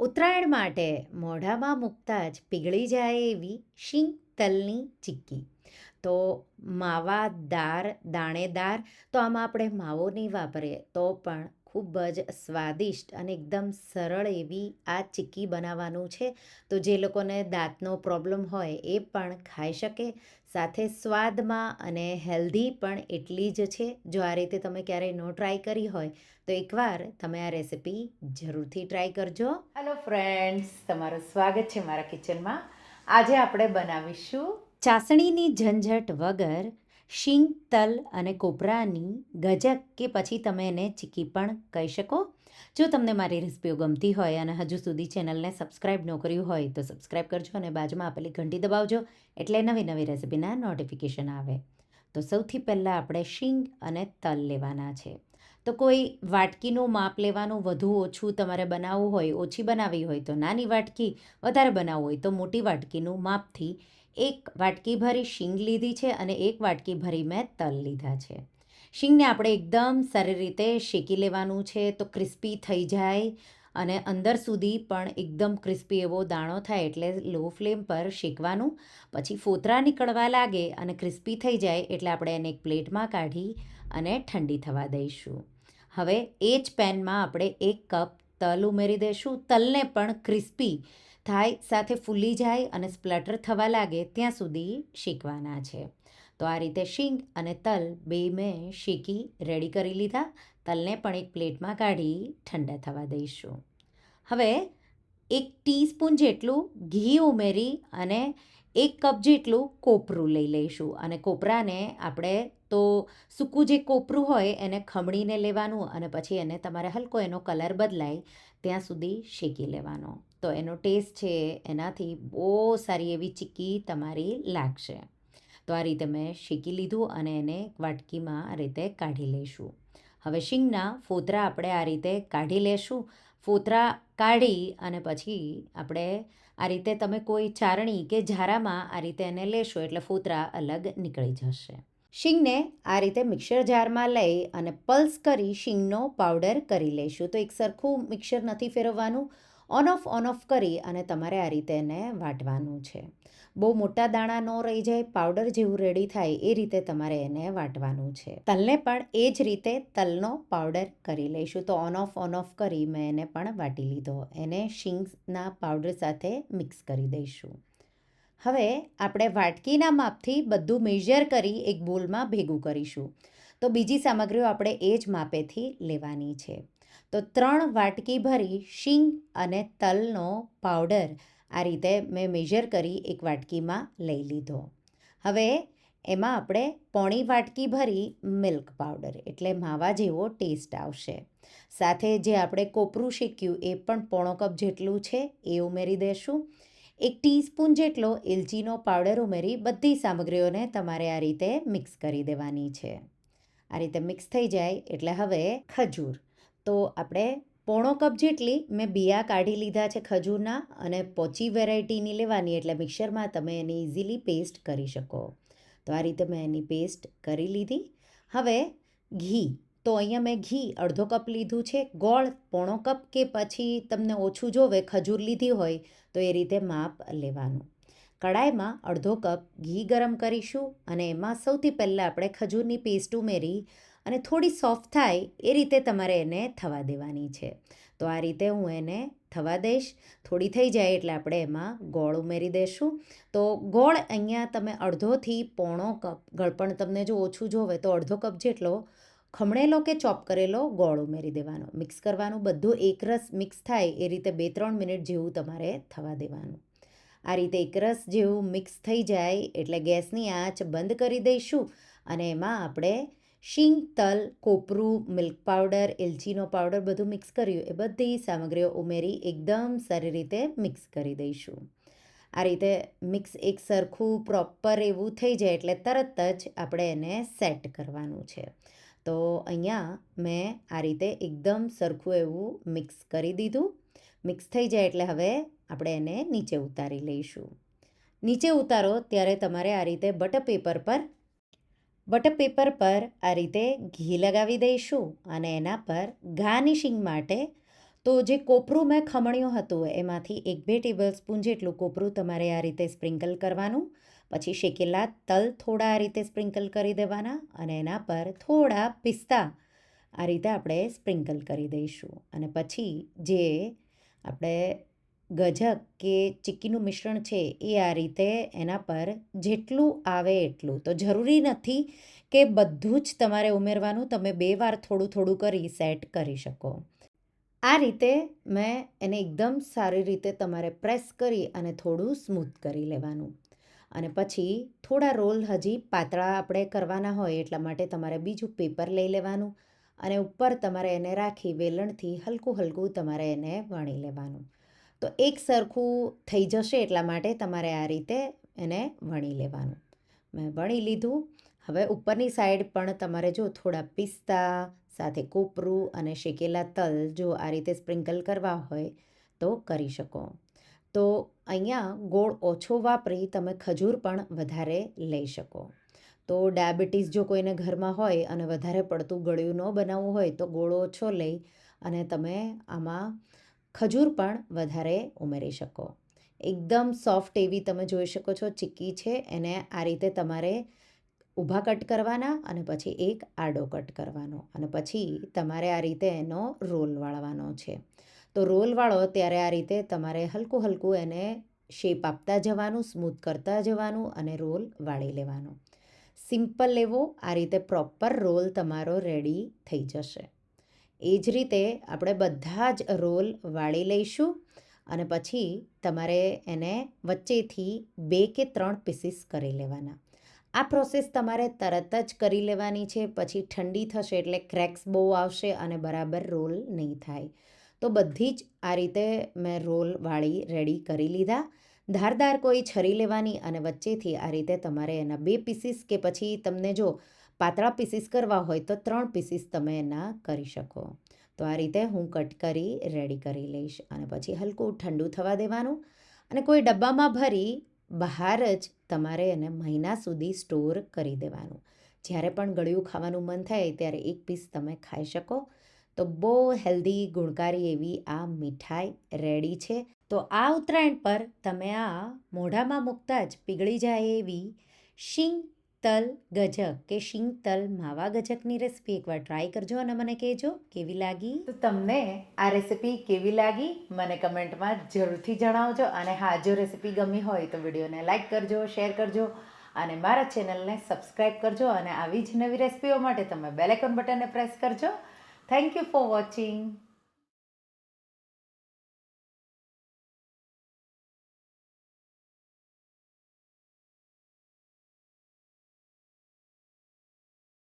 ઉત્તરાયણ માટે મોઢામાં મૂકતા જ પીગળી જાય એવી શીંગ તલની ચીક્કી. તો માવાદાર દાણેદાર તો આમાં આપણે માવો નહીં વાપરીએ તો પણ ખૂબ જ સ્વાદિષ્ટ અને એકદમ સરળ એવી આ ચીક્કી બનાવવાનું છે. તો જે લોકોને દાંતનો પ્રોબ્લેમ હોય એ પણ ખાઈ શકે. સાથે સ્વાદમાં અને હેલ્ધી પણ એટલી જ છે. જો આ રીતે તમે ક્યારેય ન ટ્રાય કરી હોય તો એકવાર તમે આ રેસિપી જરૂરથી ટ્રાય કરજો. હેલો ફ્રેન્ડ્સ, તમારું સ્વાગત છે મારા કિચનમાં. આજે આપણે બનાવીશું ચાસણીની ઝંઝટ વગર શીંગ તલ અને કોપરાની ગજક, કે પછી તમે એને ચીક્કી પણ કહી શકો. જો તમને મારી રેસિપીઓ ગમતી હોય અને હજુ સુધી ચેનલને સબસ્ક્રાઈબ ન કર્યું હોય તો સબસ્ક્રાઈબ કરજો અને બાજુમાં આપેલી ઘંટી દબાવજો એટલે નવી નવી રેસિપીના નોટિફિકેશન આવે. તો સૌથી પહેલાં આપણે શીંગ અને તલ લેવાના છે. તો કોઈ વાટકીનું માપ લેવાનું, વધુ ઓછું તમારે બનાવવું હોય, ઓછી બનાવવી હોય તો નાની વાટકી, વધારે બનાવવું હોય તો મોટી વાટકીનું માપથી 1 વાટકી ભરી શીંગ લીધી છે અને 1 વાટકી ભરી મેં તલ લીધા છે. શીંગને આપણે એકદમ સારી રીતે શેકી લેવાનું છે તો ક્રિસ્પી થઈ જાય અને અંદર સુધી પણ એકદમ ક્રિસ્પી એવો દાણો થાય એટલે લો ફ્લેમ પર શેકવાનું. પછી ફોતરા નીકળવા લાગે અને ક્રિસ્પી થઈ જાય એટલે આપણે એને એક પ્લેટમાં કાઢી અને ઠંડી થવા દઈશું. હવે એ જ પેનમાં આપણે 1 કપ તલ ઉમેરી દઈશું. તલને પણ ક્રિસ્પી થાય, સાથે ફૂલી જાય અને સ્પ્લટર થવા લાગે ત્યાં સુધી શેકવાના છે. તો આ રીતે શીંગ અને તલ બે મેં શેકી રેડી કરી લીધા. તલને પણ એક પ્લેટમાં કાઢી ઠંડા થવા દઈશું. હવે 1 ટીસ્પૂન જેટલું ઘી ઉમેરી અને 1 કપ જેટલું કોપરું લઈ લઈશું. અને કોપરાને આપણે તો સૂકું જે કોપરું હોય એને ખમણીને લેવાનું અને પછી એને તમારે હલકો એનો કલર બદલાય ત્યાં સુધી શેકી લેવાનો. તો એનો ટેસ્ટ છે એનાથી બહુ સારી એવી ચીક્કી તમારી લાગશે. તો આ રીતે મેં શેકી લીધું અને એને વાટકીમાં આ રીતે કાઢી લઈશું. હવે શીંગના ફોતરા આપણે આ રીતે કાઢી લેશું. ફોતરા કાઢી અને પછી આપણે આ રીતે તમે કોઈ ચારણી કે ઝારામાં આ રીતે એને લેશો એટલે ફોતરા અલગ નીકળી જશે. શીંગને આ રીતે મિક્સર જારમાં લઈ અને પલ્સ કરી શીંગનો પાવડર કરી લઈશું. તો એક સરખું મિક્સર નથી ફેરવવાનું, ઓન ઓફ કરી અને તમારે આ રીતે એને વાટવાનું છે. બહુ મોટા દાણા ન રહી જાય, પાવડર જેવું રેડી થાય એ રીતે તમારે એને વાટવાનું છે. તલને પણ એ જ રીતે તલનો પાવડર કરી લઈશું. તો ઓન ઓફ કરી મેં એને પણ વાટી લીધો. એને શીંગના પાવડર સાથે મિક્સ કરી દઈશું. હવે આપણે વાટકીના માપથી બધું મેઝર કરી એક બોલમાં ભેગું કરીશું. તો બીજી સામગ્રીઓ આપણે એ જ માપેથી લેવાની છે. તો 3 વાટકી ભરી શીંગ અને તલનો પાવડર આ રીતે મેં મેઝર કરી એક વાટકીમાં લઈ લીધો. હવે એમાં આપણે પોણી વાટકી ભરી મિલ્ક પાવડર, એટલે માવા જેવો ટેસ્ટ આવશે. સાથે જે આપણે કોપરું શેક્યું એ પણ પોણો કપ જેટલું છે એ ઉમેરી દઈશું. 1 ટીસ્પૂન જેટલો એલચીનો પાવડર ઉમેરી બધી સામગ્રીઓને તમારે આ રીતે મિક્સ કરી દેવાની છે. આ રીતે મિક્સ થઈ જાય એટલે હવે ખજૂર. તો આપણે પોણો કપ જેટલી મેં બિયા કાઢી લીધા છે ખજૂરના, અને પોચી વેરાયટીની લેવાની એટલે મિક્સરમાં તમે એની ઇઝીલી પેસ્ટ કરી શકો. તો આ રીતે મેં એની પેસ્ટ કરી લીધી. હવે ઘી. તો અહીંયા મેં ઘી અડધો કપ લીધું છે. ગોળ પોણો કપ કે પછી તમને ઓછું જોવે, ખજૂર લીધી હોય તો એ રીતે માપ લેવાનું. કડાઈમાં અડધો કપ ઘી ગરમ કરીશું અને એમાં સૌથી પહેલાં આપણે ખજૂરની પેસ્ટ ઉમેરી અને થોડી સોફ્ટ થાય એ રીતે તમારે એને થવા દેવાની છે. તો આ રીતે હું એને થવા દઈશ. થોડી થઈ જાય એટલે આપણે એમાં ગોળ ઉમેરી દઈશું. તો ગોળ અહીંયા તમે અડધોથી પોણો કપ, ગળપણ તમને જો ઓછું જોવે તો અડધો કપ જેટલો ખમણેલો કે ચોપ કરેલો ગોળ ઉમેરી દેવાનો. મિક્સ કરવાનું, બધું એકરસ મિક્સ થાય એ રીતે 2-3 મિનિટ જેવું તમારે થવા દેવાનું. આ રીતે એકરસ જેવું મિક્સ થઈ જાય એટલે ગેસની આંચ બંધ કરી દઈશું અને એમાં આપણે શીંગ, તલ, કોપરું, મિલ્ક પાવડર, એલચીનો પાવડર બધું મિક્સ કર્યું એ બધી સામગ્રીઓ ઉમેરી એકદમ સારી રીતે મિક્સ કરી દઈશું. આ રીતે મિક્સ એક સરખું પ્રોપર એવું થઈ જાય એટલે તરત જ આપણે એને સેટ કરવાનું છે. તો અહીંયા મેં આ રીતે એકદમ સરખું એવું મિક્સ કરી દીધું. મિક્સ થઈ જાય એટલે હવે આપણે એને નીચે ઉતારી લઈશું. નીચે ઉતારો ત્યારે તમારે આ રીતે બટર પેપર પર આ રીતે ઘી લગાવી દઈશું અને એના પર ગાર્નિશિંગ માટે તો જે કોપરું મેં ખમણ્યું હતું એમાંથી 1-2 ટેબલ સ્પૂન જેટલું કોપરું તમારે આ રીતે સ્પ્રિંકલ કરવાનું. પછી શેકેલા તલ થોડા આ રીતે સ્પ્રિંકલ કરી દેવાના અને એના પર થોડા પિસ્તા આ રીતે આપણે સ્પ્રિંકલ કરી દઈશું. અને પછી જે આપણે ગજક કે ચીક્કીનું મિશ્રણ છે એ આ રીતે એના પર જેટલું આવે એટલું, તો જરૂરી નથી કે બધું જ તમારે ઉમેરવાનું, તમે 2 વાર થોડું થોડું કરી સેટ કરી શકો. આ રીતે મેં એને એકદમ સારી રીતે તમારે પ્રેસ કરી અને થોડું સ્મૂથ કરી લેવાનું. અને પછી થોડા રોલ હજી પાતળા આપણે કરવાના હોય એટલા માટે તમારે બીજું પેપર લઈ લેવાનું અને ઉપર તમારે એને રાખી વેલણથી હલકું હલકું તમારે એને વણી લેવાનું. તો એક સરખું થઈ જશે એટલા માટે તમારે આ રીતે એને વણી લેવાનું. મેં વણી લીધું. હવે ઉપરની સાઈડ પણ તમારે જો થોડા પિસ્તા સાથે કોપરું અને શેકેલા તલ જો આ રીતે સ્પ્રિંકલ કરવા હોય તો કરી શકો. તો અહીંયા ગોળ ઓછો વાપરી તમે ખજૂર પણ વધારે લઈ શકો. તો ડાયાબિટીસ જો કોઈને ઘરમાં હોય અને વધારે પડતું ગળ્યું ન બનાવવું હોય તો ગોળ ઓછો લઈ અને તમે આમાં ખજૂર પણ વધારે ઉમેરી શકો. એકદમ સોફ્ટ એવી તમે જોઈ શકો છો ચીક્કી છે. એને આ રીતે તમારે ઊભા કટ કરવાના અને પછી એક આડો કટ કરવાનો અને પછી તમારે આ રીતે એનો રોલ વાળવાનો છે. તો રોલ વાળો ત્યારે આ રીતે તમારે હલકું હલકું એને શેપ આપતા જવાનું, સ્મૂથ કરતા જવાનું અને રોલ વાળી લેવાનો. સિમ્પલ એવો આ રીતે પ્રોપર રોલ તમારો રેડી થઈ જશે. એ જ રીતે આપણે બધા જ રોલ વાળી લઈશું અને પછી તમારે એને વચ્ચેથી 2 કે 3 પીસીસ કરી લેવાના. આ પ્રોસેસ તમારે તરત જ કરી લેવાની છે, પછી ઠંડી થશે એટલે ક્રેક્સ બહુ આવશે અને બરાબર રોલ નહીં થાય. તો બધી જ આ રીતે મેં રોલ વાળી રેડી કરી લીધા. ધારદાર કોઈ છરી લેવાની અને વચ્ચેથી આ રીતે તમારે એના 2 પીસીસ કે પછી તમને જો પાતળા પીસીસ કરવા હોય તો 3 પીસીસ તમે એના કરી શકો. તો આ રીતે હું કટ કરી રેડી કરી લઈશ અને પછી હલકું ઠંડુ થવા દેવાનું અને કોઈ ડબ્બામાં ભરી બહાર જ તમારે એને મહિના સુધી સ્ટોર કરી દેવાનું. જ્યારે પણ ગળ્યું ખાવાનું મન થાય ત્યારે 1 પીસ તમે ખાઈ શકો. તો બહુ હેલ્ધી ગુણકારી એવી આ મીઠાઈ રેડી છે. તો આ ઉત્તરાયણ પર તમે આ મોઢામાં મૂકતા જ પીગળી જાય એવી શીંગ તલ ગજક કે શીંગ તલ માવા ગજકની રેસીપી એકવાર ટ્રાય કરજો અને મને કહેજો કેવી લાગી. તો તમને આ રેસીપી કેવી લાગી મને કમેન્ટમાં જરૂરથી જણાવજો. અને હા, જો રેસીપી ગમી હોય તો વિડીયોને લાઇક કરજો, શેર કરજો અને મારા ચેનલને સબસ્ક્રાઈબ કરજો. અને આવી જ નવી રેસીપીઓ માટે તમે બેલ આઇકોન બટનને પ્રેસ કરજો. Thank you for watching.